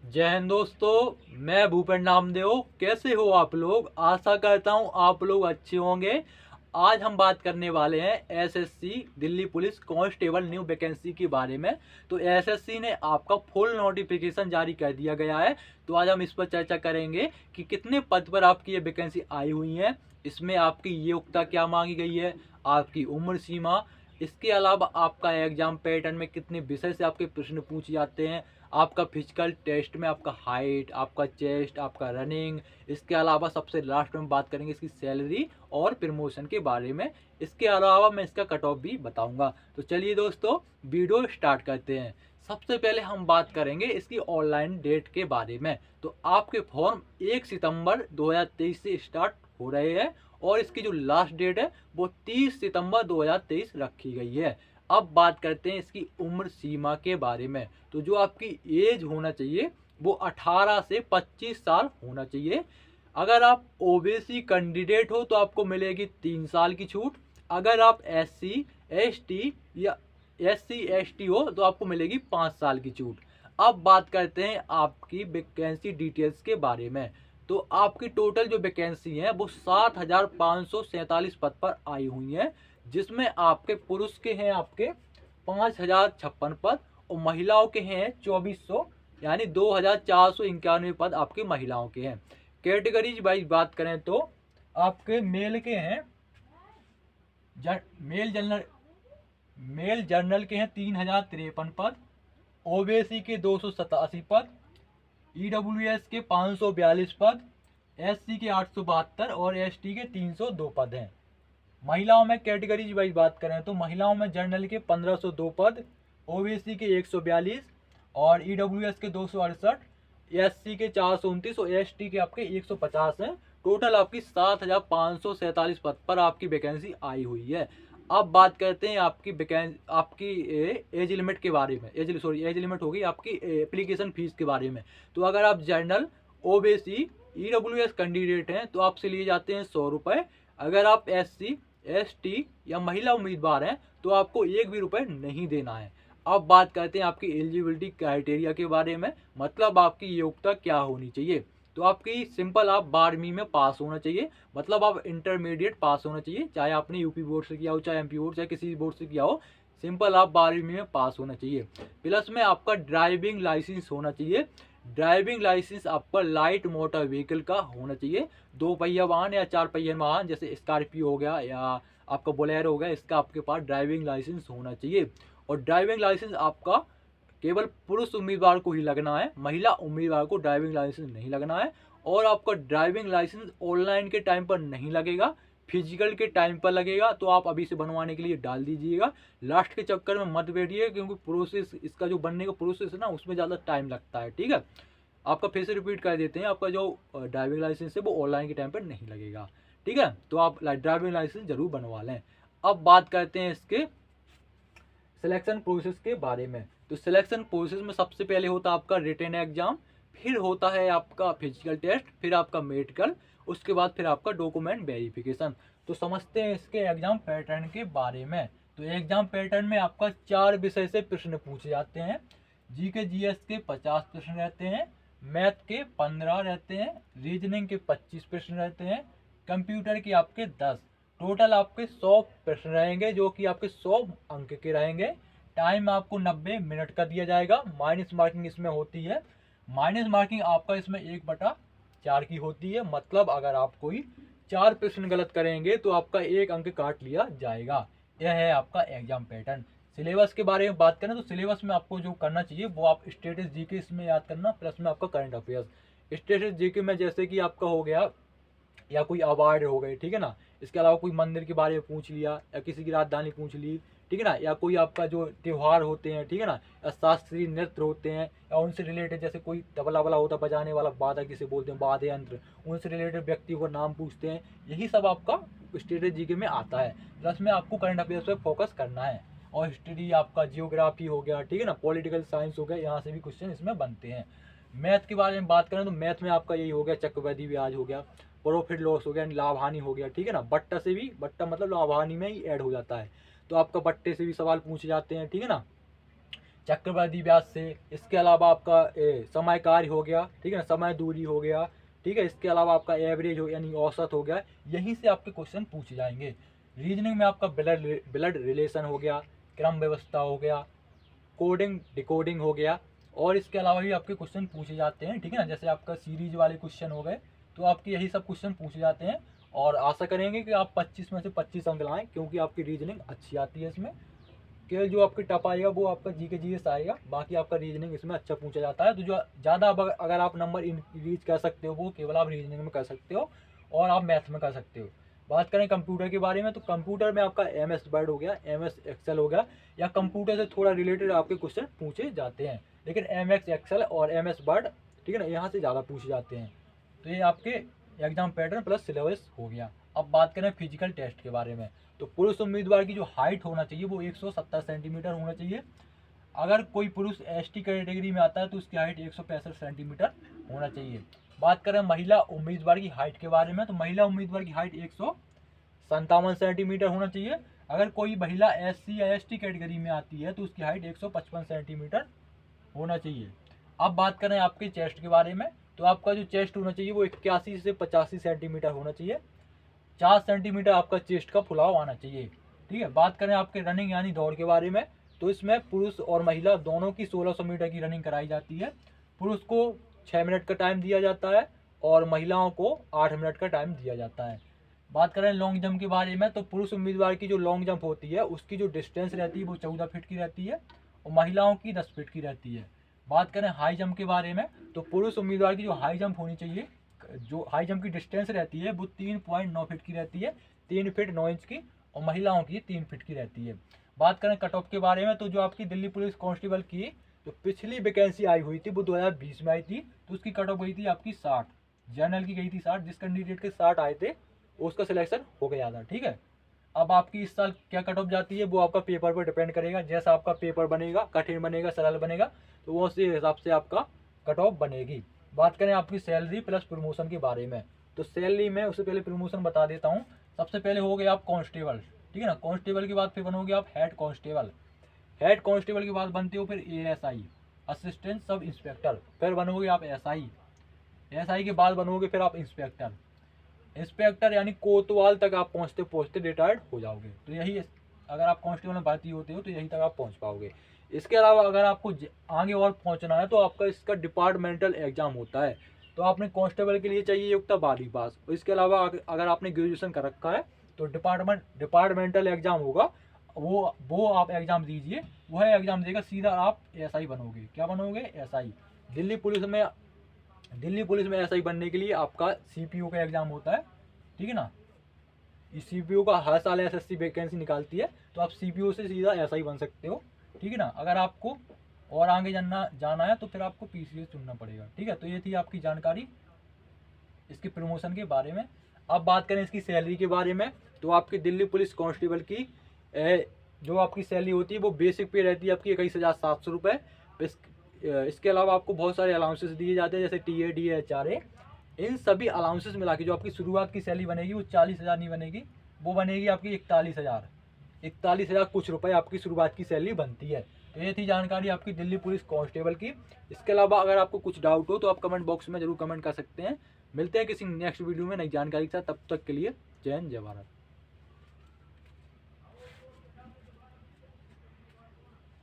जय हिंद दोस्तों, मैं भूपेंद्र नामदेव। कैसे हो आप लोग? आशा करता हूँ आप लोग अच्छे होंगे। आज हम बात करने वाले हैं SSC Delhi police constable new vacancy के बारे में। तो एसएससी ने आपका फुल नोटिफिकेशन जारी कर दिया गया है। तो आज हम इस पर चर्चा करेंगे कि कितने पद पर आपकी ये वैकेंसी आई हुई है, इसमें आपकी योग्यता क्या मांगी गई है, आपकी उम्र सीमा, इसके अलावा आपका एग्जाम पैटर्न में कितने विषय से आपके प्रश्न पूछे जाते हैं, आपका फिजिकल टेस्ट में आपका हाइट, आपका चेस्ट, आपका रनिंग। इसके अलावा सबसे लास्ट में बात करेंगे इसकी सैलरी और प्रमोशन के बारे में। इसके अलावा मैं इसका कट ऑफ भी बताऊंगा। तो चलिए दोस्तों, वीडियो स्टार्ट करते हैं। सबसे पहले हम बात करेंगे इसकी ऑनलाइन डेट के बारे में। तो आपके फॉर्म 1 सितंबर 2023 से स्टार्ट हो रहे हैं और इसकी जो लास्ट डेट है वो 30 सितंबर 2023 रखी गई है। अब बात करते हैं इसकी उम्र सीमा के बारे में। तो जो आपकी एज होना चाहिए वो 18 से 25 साल होना चाहिए। अगर आप ओबीसी कैंडिडेट हो तो आपको मिलेगी 3 साल की छूट। अगर आप एससी एसटी या SC ST हो तो आपको मिलेगी 5 साल की छूट। अब बात करते हैं आपकी वैकेंसी डिटेल्स के बारे में। तो आपकी टोटल जो वैकेंसी है वो 7,547 पद पर आई हुई है, जिसमें आपके पुरुष के हैं आपके 5,056 पद और महिलाओं के हैं 2,400, यानी 2,491 पद आपके महिलाओं के हैं। कैटेगरीज वाइज बात करें तो आपके मेल के हैं मेल जनरल के हैं 3,053 पद, ओबीसी के 287 पद, ईडब्ल्यूएस के 542 पद, एससी के 872 और एसटी के 302 पद हैं। महिलाओं में कैटेगरीज वाइज बात करें तो महिलाओं में जनरल के 1502 पद, ओबीसी के 142 और ईडब्ल्यूएस के 268, एससी के 429 और एसटी के आपके 150 हैं। टोटल आपकी 7,547 पद पर आपकी वैकेंसी आई हुई है। अब बात करते हैं आपकी एज लिमिट के बारे में। एज लिमिट होगी आपकी एप्लीकेशन फीस के बारे में। तो अगर आप जनरल, ओबीसी, ईडब्ल्यूएस कैंडिडेट हैं तो आपसे लिए जाते हैं 100 रुपये। अगर आप SC ST या महिला उम्मीदवार हैं तो आपको एक भी रुपये नहीं देना है। अब बात करते हैं आपकी एलिजिबिलिटी क्राइटेरिया के बारे में, मतलब आपकी योग्यता क्या होनी चाहिए। तो आपकी सिंपल, आप 12वीं में पास होना चाहिए, मतलब आप इंटरमीडिएट पास होना चाहिए, चाहे आपने यूपी बोर्ड से किया हो, चाहे MP बोर्ड, चाहे किसी बोर्ड से किया हो। सिंपल आप 12वीं में पास होना चाहिए। प्लस में आपका ड्राइविंग लाइसेंस होना चाहिए। ड्राइविंग लाइसेंस आपका लाइट मोटर व्हीकल का होना चाहिए। 2 पहिया वाहन या 4 पहिया वाहन जैसे स्कॉर्पियो हो गया या आपका बोलेरो हो गया, इसका आपके पास ड्राइविंग लाइसेंस होना चाहिए। और ड्राइविंग लाइसेंस आपका केवल पुरुष उम्मीदवार को ही लगना है, महिला उम्मीदवार को ड्राइविंग लाइसेंस नहीं लगना है। और आपका ड्राइविंग लाइसेंस ऑनलाइन के टाइम पर नहीं लगेगा, फिजिकल के टाइम पर लगेगा। तो आप अभी से बनवाने के लिए डाल दीजिएगा, लास्ट के चक्कर में मत बैठिए, क्योंकि प्रोसेस इसका जो बनने का प्रोसेस है ना उसमें ज़्यादा टाइम लगता है। ठीक है, आपका फिर से रिपीट कर देते हैं, आपका जो ड्राइविंग लाइसेंस है वो ऑनलाइन के टाइम पर नहीं लगेगा। ठीक है, तो आप ड्राइविंग लाइसेंस जरूर बनवा लें। अब बात करते हैं इसके सिलेक्शन प्रोसेस के बारे में। तो सिलेक्शन प्रोसेस में सबसे पहले होता है आपका रिटन एग्जाम, फिर होता है आपका फिजिकल टेस्ट, फिर आपका मेडिकल, उसके बाद फिर आपका डॉक्यूमेंट वेरिफिकेशन। तो समझते हैं इसके एग्जाम पैटर्न के बारे में। तो एग्जाम पैटर्न में आपका 4 विषय से प्रश्न पूछे जाते हैं। GK GS के 50 प्रश्न रहते हैं, मैथ के 15 रहते हैं, रीजनिंग के 25 प्रश्न रहते हैं, कंप्यूटर के आपके 10। टोटल आपके 100 प्रश्न रहेंगे जो कि आपके 100 अंक के रहेंगे। टाइम आपको 90 मिनट का दिया जाएगा। माइनस मार्किंग इसमें होती है। माइनस मार्किंग आपका इसमें 1/4 की होती है, मतलब अगर आप कोई 4 प्रश्न गलत करेंगे तो आपका 1 अंक काट लिया जाएगा। यह है आपका एग्जाम पैटर्न। सिलेबस के बारे में बात करें तो सिलेबस में आपको जो करना चाहिए वो आप स्टेटस GK इसमें याद करना, प्लस में आपका करंट अफेयर्स। स्टेटस GK में जैसे कि आपका हो गया या कोई अवार्ड हो गए, ठीक है ना। इसके अलावा कोई मंदिर के बारे में पूछ लिया या किसी की राजधानी पूछ ली, ठीक है ना, या कोई आपका जो त्यौहार होते हैं, ठीक है ना, या शास्त्रीय नृत्य होते हैं या उनसे रिलेटेड, जैसे कोई तबला वाला होता है बजाने वाला, वादक जिसे बोलते हैं, वाद्य यंत्र, उनसे रिलेटेड व्यक्तियों का नाम पूछते हैं। यही सब आपका स्ट्रेटेजी के में आता है। प्लस में आपको करंट अफेयर्स पर फोकस करना है। और हिस्ट्री, आपका जियोग्राफी हो गया, ठीक है ना, पॉलिटिकल साइंस हो गया, यहाँ से भी क्वेश्चन इसमें बनते हैं। मैथ के बारे में बात करें तो मैथ में आपका यही हो गया, चक्रवृद्धि ब्याज हो गया, प्रॉफिट लॉस हो गया, लाभ हानि हो गया, ठीक है ना। बट्टा से भी, बट्टा मतलब लाभ हानि में ही ऐड हो जाता है, तो आपका बट्टे से भी सवाल पूछे जाते हैं, ठीक है ना। चक्रवृद्धि ब्याज से, इसके अलावा आपका समय कार्य हो गया, ठीक है ना, समय दूरी हो गया, ठीक है, इसके अलावा आपका एवरेज हो यानी औसत हो गया, यहीं से आपके क्वेश्चन पूछे जाएंगे। रीजनिंग में आपका ब्लड रिलेशन हो गया, क्रम व्यवस्था हो गया, कोडिंग डिकोडिंग हो गया, और इसके अलावा भी आपके क्वेश्चन पूछे जाते हैं, ठीक है ना, जैसे आपका सीरीज वाले क्वेश्चन हो गए, तो आपके यही सब क्वेश्चन पूछे जाते हैं। और आशा करेंगे कि आप 25 में से 25 अंक लाएं, क्योंकि आपकी रीजनिंग अच्छी आती है। इसमें केवल जो आपकी टप आएगा वो आपका जीके जीएस आएगा, बाकी आपका रीजनिंग इसमें अच्छा पूछा जाता है। तो जो ज़्यादा अगर आप नंबर इंक्रीज कर सकते हो वो केवल आप रीजनिंग में कर सकते हो, और आप मैथ में कर सकते हो। बात करें कंप्यूटर के बारे में, तो कंप्यूटर में आपका MS वर्ड हो गया, MS एक्सेल हो गया, या कंप्यूटर से थोड़ा रिलेटेड आपके क्वेश्चन पूछे जाते हैं, लेकिन MS एक्सेल और MS वर्ड, ठीक है ना, यहाँ से ज़्यादा पूछे जाते हैं। तो ये आपके एग्जाम पैटर्न प्लस सिलेबस हो गया। अब बात करें फिजिकल टेस्ट के बारे में, तो पुरुष उम्मीदवार की जो हाइट होना चाहिए वो 170 सेंटीमीटर होना चाहिए। अगर कोई पुरुष ST कैटेगरी में आता है तो उसकी हाइट 165 सेंटीमीटर होना चाहिए। बात करें महिला उम्मीदवार की हाइट के बारे में, तो महिला उम्मीदवार की हाइट 157 सेंटीमीटर होना चाहिए। अगर कोई महिला SC या ST कैटेगरी में आती है तो उसकी हाइट 155 सेंटीमीटर होना चाहिए। अब बात करें आपके चेस्ट के बारे में, तो आपका जो चेस्ट होना चाहिए वो 81 से 85 सेंटीमीटर होना चाहिए। 4 सेंटीमीटर आपका चेस्ट का फुलाव आना चाहिए, ठीक है। बात करें आपके रनिंग यानी दौड़ के बारे में, तो इसमें पुरुष और महिला दोनों की 1600 मीटर की रनिंग कराई जाती है। पुरुष को 6 मिनट का टाइम दिया जाता है और महिलाओं को 8 मिनट का टाइम दिया जाता है। बात करें लॉन्ग जंप के बारे में, तो पुरुष उम्मीदवार की जो लॉन्ग जंप होती है उसकी जो डिस्टेंस रहती है वो 14 फीट की रहती है, और महिलाओं की 10 फीट की रहती है। बात करें हाई जंप के बारे में, तो पुरुष उम्मीदवार की जो हाई जंप होनी चाहिए, जो हाई जंप की डिस्टेंस रहती है वो 3.9 फीट की रहती है, 3 फीट 9 इंच की, और महिलाओं की 3 फीट की रहती है। बात करें कट ऑफ के बारे में, तो जो आपकी दिल्ली पुलिस कांस्टेबल की जो पिछली वैकेंसी आई हुई थी वो 2020 में आई थी, तो उसकी कट ऑफ गई थी आपकी 60, जनरल की गई थी 60, जिस कैंडिडेट के 60 आए थे उसका सिलेक्शन हो गया था, ठीक है। अब आपकी इस साल क्या कट ऑफ जाती है वो आपका पेपर पर डिपेंड करेगा, जैसा आपका पेपर बनेगा, कठिन बनेगा, सरल बनेगा, तो वो उसी हिसाब से आपका कट ऑफ बनेगी। बात करें आपकी सैलरी प्लस प्रमोशन के बारे में, तो सैलरी में उससे पहले प्रमोशन बता देता हूँ। सबसे पहले हो गया आप कांस्टेबल, ठीक है ना, कांस्टेबल के बाद फिर बनोगे आप हेड कांस्टेबल, हेड कांस्टेबल के बाद बनते हो फिर ASI असिस्टेंट सब इंस्पेक्टर, फिर बनोगे आप SI के बाद बनोगे फिर आप इंस्पेक्टर, इंस्पेक्टर यानी कोतवाल तक आप पहुँचते पहुँचते रिटायर्ड हो जाओगे। तो यही, अगर आप कांस्टेबल में भर्ती होते हो तो यहीं तक आप पहुँच पाओगे। इसके अलावा अगर आपको आगे और पहुँचना है तो आपका इसका डिपार्टमेंटल एग्जाम होता है, तो आपने कांस्टेबल के लिए चाहिए योग्यता 12वीं पास। इसके अलावा अगर आपने ग्रेजुएशन कर रखा है तो डिपार्टमेंटल एग्जाम होगा, वो आप एग्ज़ाम दीजिए, वह एग्ज़ाम देगा सीधा आप SI बनोगे। क्या बनोगे? SI। दिल्ली पुलिस में SI बनने के लिए आपका CPO का एग्ज़ाम होता है, ठीक है ना। इस CPO का हर साल SSC वैकेंसी निकालती है, तो आप CPO से सीधा SI बन सकते हो, ठीक है ना। अगर आपको और आगे जाना है तो फिर आपको PCS चुनना पड़ेगा, ठीक है। तो ये थी आपकी जानकारी इसके प्रमोशन के बारे में। अब बात करें इसकी सैलरी के बारे में, तो आपकी दिल्ली पुलिस कांस्टेबल की जो आपकी सैलरी होती है वो बेसिक पे रहती है आपकी 21,700 रुपये। इसके अलावा आपको बहुत सारे अलाउंसेस दिए जाते हैं, जैसे TA DA HRA। इन सभी अलाउंसेस मिला के जो आपकी शुरुआत की सैलरी बनेगी वो 40,000 नहीं बनेगी, वो बनेगी आपकी 41,000 कुछ रुपए आपकी शुरुआत की सैलरी बनती है। तो ये थी जानकारी आपकी दिल्ली पुलिस कांस्टेबल की। इसके अलावा अगर आपको कुछ डाउट हो तो आप कमेंट बॉक्स में जरूर कमेंट कर सकते हैं। मिलते हैं किसी नेक्स्ट वीडियो में नई जानकारी के साथ, तब तक के लिए जय हिंद जय भारत।